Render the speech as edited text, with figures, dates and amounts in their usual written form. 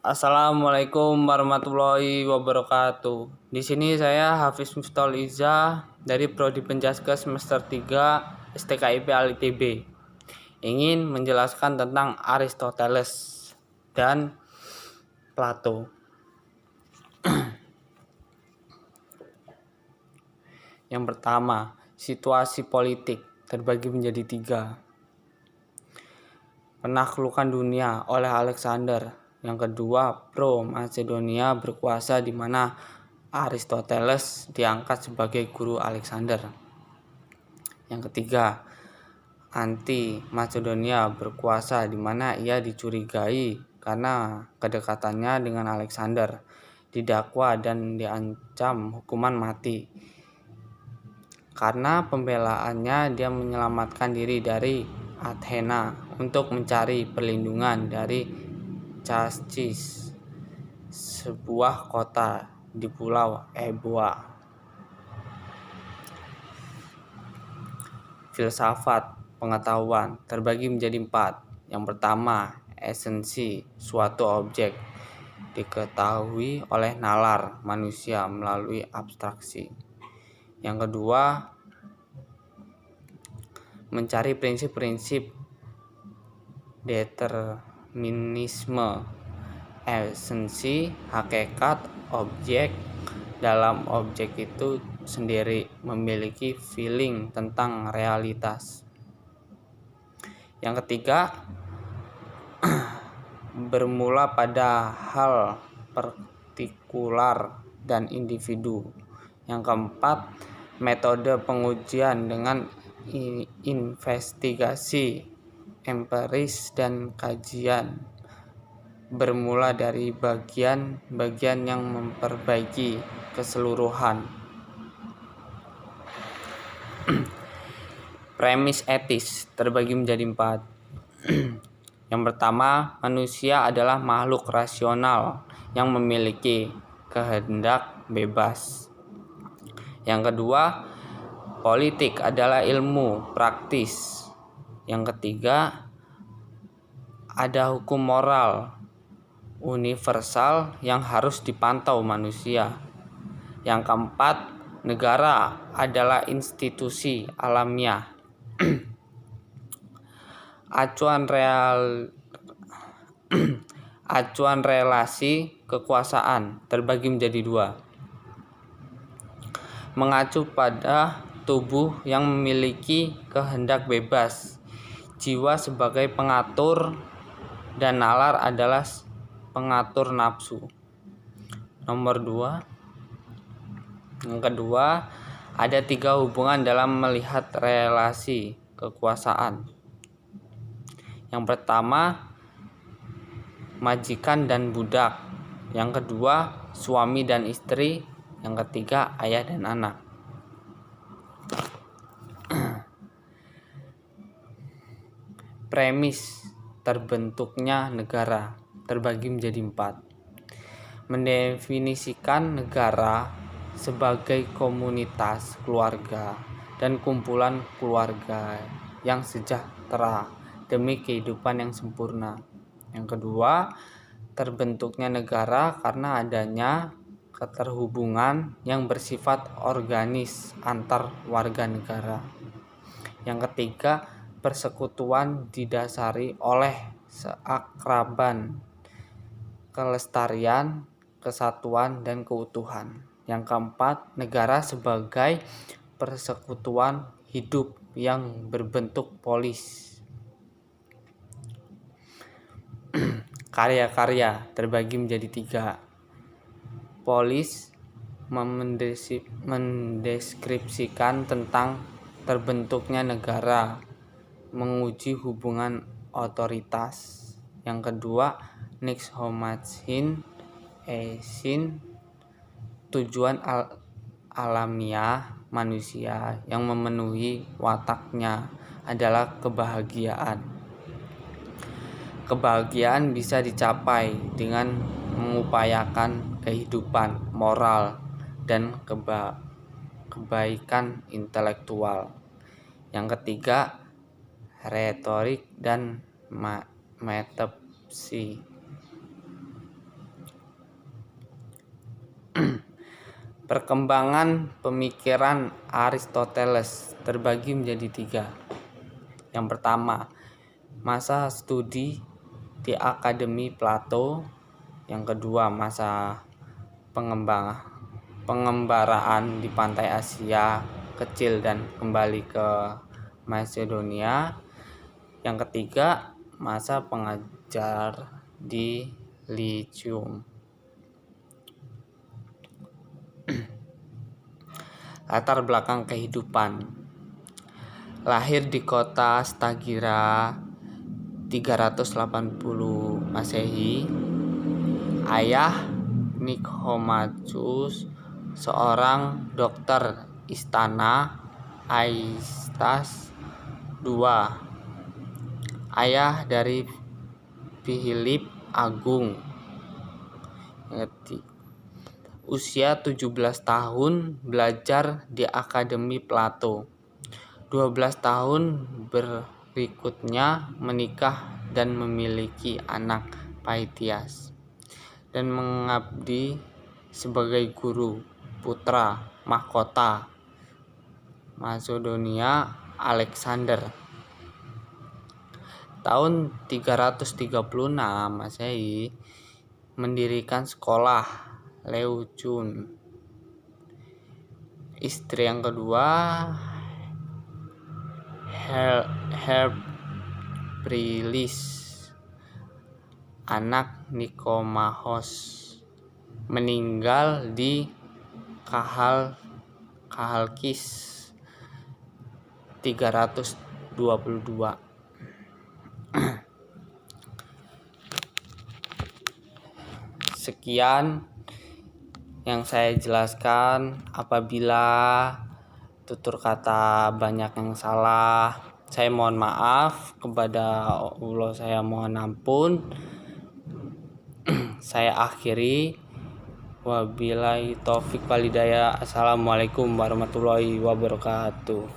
Assalamualaikum warahmatullahi wabarakatuh. Di sini saya Hafiz Miftahul Iza dari Prodi Penjaskes semester 3 STKIP ITB. Ingin menjelaskan tentang Aristoteles dan Plato. Yang pertama, situasi politik terbagi menjadi 3. Penaklukan dunia oleh Alexander. Yang kedua, Pro-Macedonia berkuasa di mana Aristoteles diangkat sebagai guru Alexander. Yang ketiga, Anti-Macedonia berkuasa di mana ia dicurigai karena kedekatannya dengan Alexander, didakwa dan diancam hukuman mati. Karena pembelaannya, dia menyelamatkan diri dari Athena untuk mencari perlindungan dari Chassis, sebuah kota di Pulau Euboea. Filsafat pengetahuan terbagi menjadi 4. Yang pertama, esensi suatu objek diketahui oleh nalar manusia melalui abstraksi. Yang kedua, mencari prinsip-prinsip determinisme, esensi, hakikat, objek. Dalam objek itu sendiri memiliki feeling tentang realitas. Yang ketiga, bermula pada hal partikular dan individu. Yang keempat, metode pengujian dengan investigasi empiris dan kajian, bermula dari bagian-bagian yang memperbaiki keseluruhan. Premis etis terbagi menjadi 4. Yang pertama, manusia adalah makhluk rasional yang memiliki kehendak bebas. Yang kedua, politik adalah ilmu praktis. Yang ketiga, ada hukum moral universal yang harus dipantau manusia. Yang keempat, negara adalah institusi alamiah. Acuan relasi kekuasaan terbagi menjadi 2. Mengacu pada tubuh yang memiliki kehendak bebas, jiwa sebagai pengatur, dan nalar adalah pengatur nafsu. Nomor 2. Yang kedua, ada 3 hubungan dalam melihat relasi kekuasaan. Yang pertama, majikan dan budak. Yang kedua, suami dan istri. Yang ketiga, ayah dan anak. Premis terbentuknya negara terbagi menjadi 4. Mendefinisikan negara sebagai komunitas keluarga dan kumpulan keluarga yang sejahtera demi kehidupan yang sempurna. Yang kedua, terbentuknya negara karena adanya keterhubungan yang bersifat organis antar warga negara. Yang ketiga, persekutuan didasari oleh keakraban, kelestarian, kesatuan, dan keutuhan. Yang keempat, negara sebagai persekutuan hidup yang berbentuk polis. Karya-karya terbagi menjadi 3. Polis mendeskripsikan tentang terbentuknya negara, menguji hubungan otoritas. Yang kedua, Nix Homacin Esin, tujuan alamiah manusia yang memenuhi wataknya adalah kebahagiaan. Kebahagiaan bisa dicapai dengan mengupayakan kehidupan moral dan kebaikan intelektual. Yang ketiga, retorik dan metafisik. Perkembangan pemikiran Aristoteles terbagi menjadi 3. Yang pertama, masa studi di Akademi Plato. Yang kedua, masa pengembaraan di pantai Asia kecil dan kembali ke Macedonia. Yang ketiga, masa pengajar di Lyceum. Latar belakang kehidupan. Lahir di kota Stagira 380 Masehi. Ayah Nicomacheus seorang dokter istana Aistas II. Ayah dari Philip Agung. Usia 17 tahun belajar di Akademi Plato. 12 tahun berikutnya menikah dan memiliki anak Paitias, dan mengabdi sebagai guru putra mahkota Macedonia Alexander. Tahun 336 Masehi mendirikan sekolah Leucun. Istri yang kedua Herprilis, anak Nikomachos, meninggal di Chalkis 322. Sekian yang saya jelaskan. Apabila tutur kata banyak yang salah, saya mohon maaf. Kepada Allah saya mohon ampun. Saya akhiri. Wabillahi taufik wal hidayah. Assalamualaikum warahmatullahi wabarakatuh.